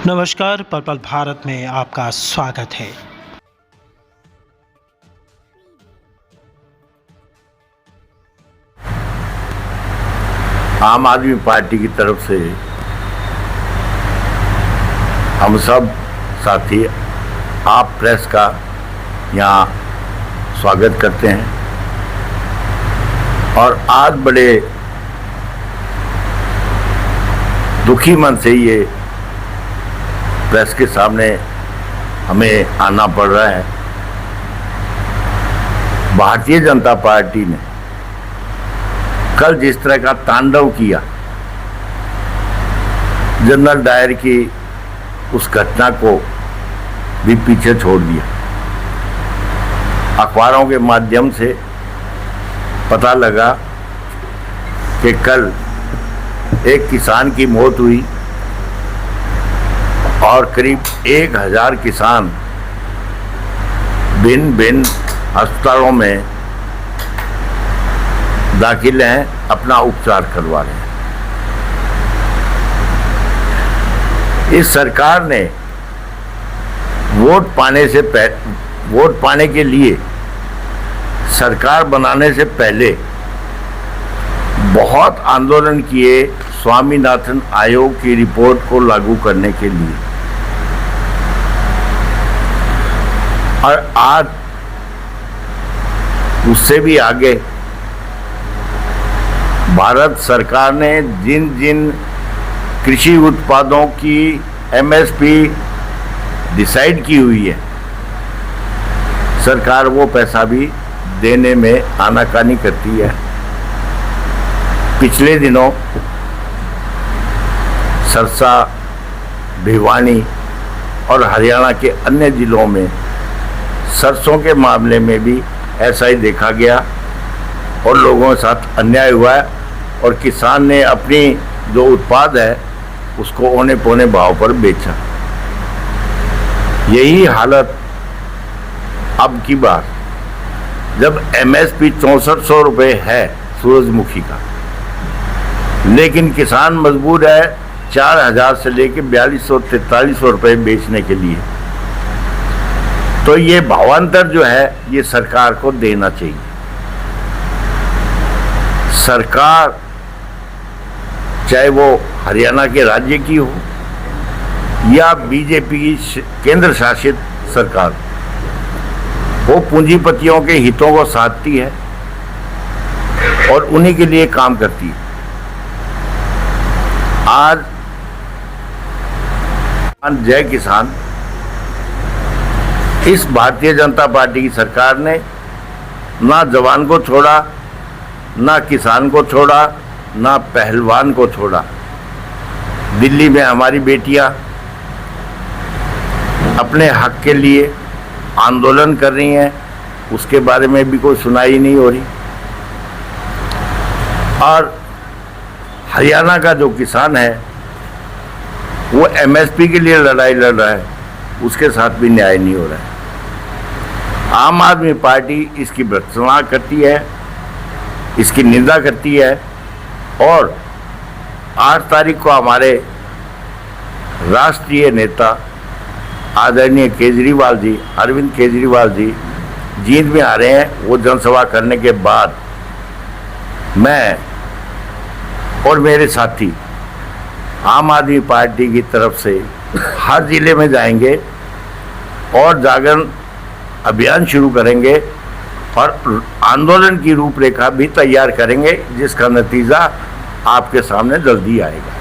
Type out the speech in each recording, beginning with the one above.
नमस्कार, पर्पल भारत में आपका स्वागत है। आम आदमी पार्टी की तरफ से हम सब साथी आप प्रेस का यहाँ स्वागत करते हैं और आज बड़े दुखी मन से ये प्रेस के सामने हमें आना पड़ रहा है। भारतीय जनता पार्टी ने कल जिस तरह का तांडव किया, जनरल डायर की उस घटना को भी पीछे छोड़ दिया। अखबारों के माध्यम से पता लगा कि कल एक किसान की मौत हुई और करीब 1000 किसान भिन्न भिन्न अस्पतालों में दाखिल हैं, अपना उपचार करवा रहे हैं। इस सरकार ने वोट पाने के लिए सरकार बनाने से पहले बहुत आंदोलन किए स्वामीनाथन आयोग की रिपोर्ट को लागू करने के लिए, और आज उससे भी आगे भारत सरकार ने जिन जिन कृषि उत्पादों की एमएसपी डिसाइड की हुई है, सरकार वो पैसा भी देने में आनाकानी करती है। पिछले दिनों सरसा, भिवानी और हरियाणा के अन्य जिलों में सरसों के मामले में भी ऐसा ही देखा गया और लोगों के साथ अन्याय हुआ है और किसान ने अपनी जो उत्पाद है उसको औने पौने भाव पर बेचा। यही हालत अब की बार जब एमएसपी 6400 रुपये है सूरजमुखी का, लेकिन किसान मजबूर है 4000 से लेकर 4200-4300 रुपये बेचने के लिए। तो ये भावांतर जो है ये सरकार को देना चाहिए। सरकार चाहे वो हरियाणा के राज्य की हो या बीजेपी की केंद्र शासित सरकार, वो पूंजीपतियों के हितों को साधती है और उन्हीं के लिए काम करती है। आज जय किसान, इस भारतीय जनता पार्टी की सरकार ने ना जवान को छोड़ा, ना किसान को छोड़ा, ना पहलवान को छोड़ा। दिल्ली में हमारी बेटियां अपने हक के लिए आंदोलन कर रही हैं, उसके बारे में भी कोई सुनाई नहीं हो रही। और हरियाणा का जो किसान है वो एमएसपी के लिए लड़ाई लड़ रहा है, उसके साथ भी न्याय नहीं हो रहा है। आम आदमी पार्टी इसकी भर्त्सना करती है, इसकी निंदा करती है और 8 तारीख को हमारे राष्ट्रीय नेता आदरणीय केजरीवाल जी, अरविंद केजरीवाल जी जींद में आ रहे हैं। वो जनसभा करने के बाद मैं और मेरे साथी आम आदमी पार्टी की तरफ से हर जिले में जाएंगे और जागरण अभियान शुरू करेंगे और आंदोलन की रूपरेखा भी तैयार करेंगे, जिसका नतीजा आपके सामने जल्दी आएगा।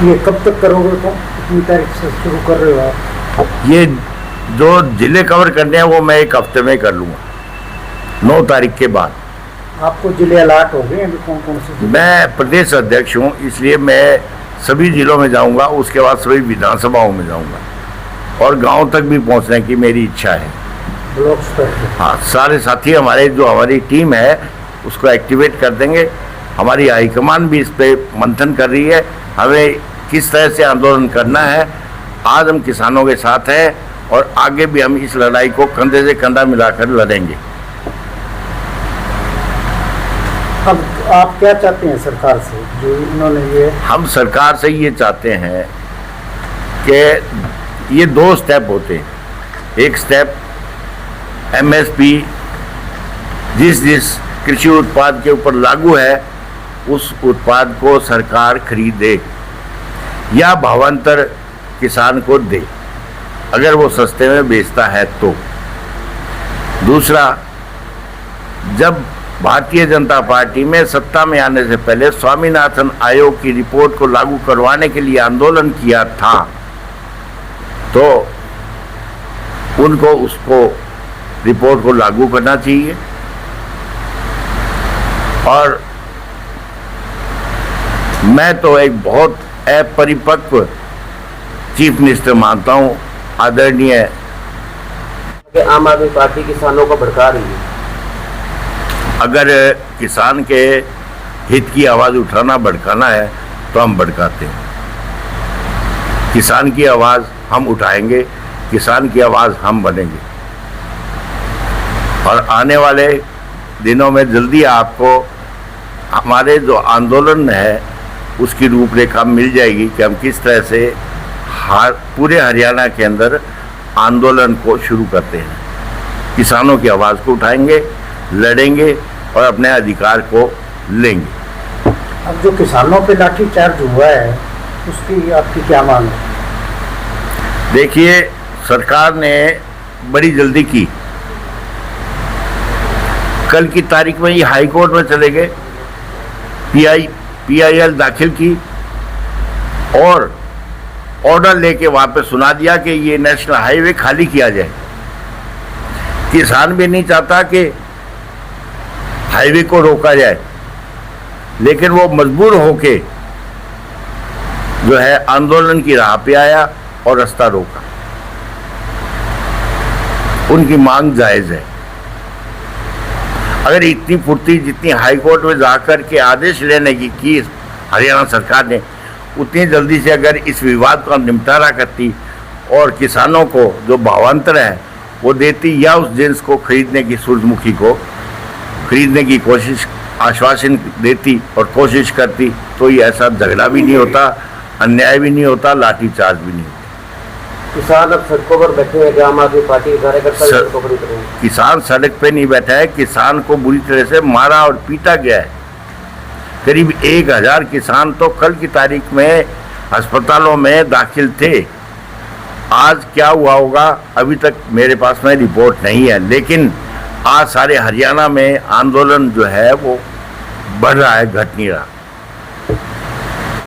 ये कब तक करोगे? तो कितनी तारीख से शुरू कर रहे हो आप? ये जो जिले कवर करने हैं वो मैं एक हफ्ते में कर लूँगा, 9 तारीख के बाद। आपको जिले अलॉट हो गए अभी कौन कौन से? मैं प्रदेश अध्यक्ष हूँ, इसलिए मैं सभी जिलों में जाऊँगा, उसके बाद सभी विधानसभाओं में जाऊँगा और गांव तक भी पहुँचने की मेरी इच्छा है। ब्लॉक स्तर पे? हाँ, सारे साथी हमारी टीम है उसको एक्टिवेट कर देंगे। हमारी हाईकमान भी इस पर मंथन कर रही है, हमें किस तरह से आंदोलन करना है। आज हम किसानों के साथ हैं और आगे भी हम इस लड़ाई को कंधे से कंधा मिलाकर लड़ेंगे। अब आप क्या चाहते हैं सरकार से जो इन्होंने ये हम सरकार से ये चाहते हैं कि ये 2 स्टेप होते हैं। एक स्टेप एमएसपी जिस कृषि उत्पाद के ऊपर लागू है उस उत्पाद को सरकार खरीदे या भावांतर किसान को दे, अगर वो सस्ते में बेचता है तो। दूसरा, जब भारतीय जनता पार्टी में सत्ता में आने से पहले स्वामीनाथन आयोग की रिपोर्ट को लागू करवाने के लिए आंदोलन किया था, तो उनको उसको रिपोर्ट को लागू करना चाहिए। और मैं तो एक बहुत अपरिपक्व चीफ मिनिस्टर मानता हूं, आदरणीय। आम आदमी पार्टी किसानों को भड़का रही है। अगर किसान के हित की आवाज़ उठाना भड़काना है तो हम भड़काते हैं। किसान की आवाज़ हम उठाएंगे, किसान की आवाज़ हम बनेंगे। और आने वाले दिनों में जल्दी आपको हमारे जो आंदोलन है उसकी रूपरेखा मिल जाएगी कि हम किस तरह से पूरे हरियाणा के अंदर आंदोलन को शुरू करते हैं। किसानों की आवाज़ को उठाएंगे, लड़ेंगे और अपने अधिकार को लेंगे। अब जो किसानों पे लाठीचार्ज हुआ है उसकी आपकी क्या मांग है? देखिए, सरकार ने बड़ी जल्दी की। कल की तारीख में ये हाई कोर्ट में चले गए, PIL दाखिल की और ऑर्डर लेके वापस सुना दिया कि ये नेशनल हाईवे खाली किया जाए। किसान भी नहीं चाहता कि हाईवे को रोका जाए, लेकिन वो मजबूर होके जो है आंदोलन की राह पे आया और रास्ता रोका। उनकी मांग जायज है। अगर इतनी फुर्ती जितनी हाई कोर्ट में जाकर के आदेश लेने की हरियाणा सरकार ने, उतनी जल्दी से अगर इस विवाद का निपटारा करती और किसानों को जो भावांतर है वो देती या उस जिन्स को खरीदने की, सूरजमुखी को खरीदने की कोशिश, आश्वासन देती और कोशिश करती, तो ये ऐसा झगड़ा भी नहीं होता, अन्याय भी नहीं होता, लाठीचार्ज भी नहीं होता। किसान अब सड़कों पर बैठे हैं, आम आदमी पार्टी के कार्यकर्ता सड़कों पर उतरे हैं। किसान सड़क पे नहीं बैठा है, किसान को बुरी तरह से मारा और पीटा गया है। करीब 1000 किसान तो कल की तारीख में अस्पतालों में दाखिल थे। आज क्या हुआ होगा अभी तक मेरे पास में रिपोर्ट नहीं है, लेकिन आज सारे हरियाणा में आंदोलन जो है वो बढ़ रहा है, घट नहीं रहा।